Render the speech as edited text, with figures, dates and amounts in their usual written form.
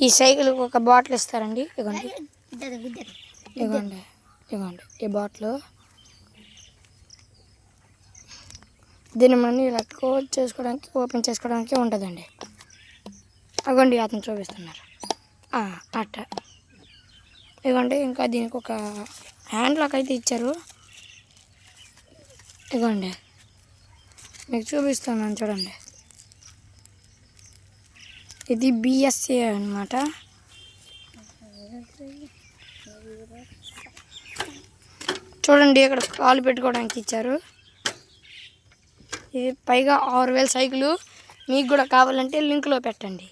ఈ సైకిల్ ఒక బాటిల్ ఇస్తారండి. ఇవ్వండి ఇవ్వండి ఇవ్వండి ఈ బాటిల్. దీన్ని మనం ఇలా క్లోజ్ చేసుకోవడానికి ఓపెన్ చేసుకోవడానికి ఉంటుందండి. అవ్వండి అతను చూపిస్తున్నారు అట్ట. ఇవ్వండి ఇంకా దీనికి ఒక హ్యాండ్ లాక్ అయితే ఇచ్చారు. ఇవ్వండి మీకు చూపిస్తున్నాను చూడండి. ఇది బిఎస్ఏ అన్నమాట. చూడండి ఇక్కడ కాలు పెట్టుకోవడానికి ఇచ్చారు. ఇది పైగా 6000 సైకిల్. మీకు కూడా కావాలంటే లింక్లో పెట్టండి.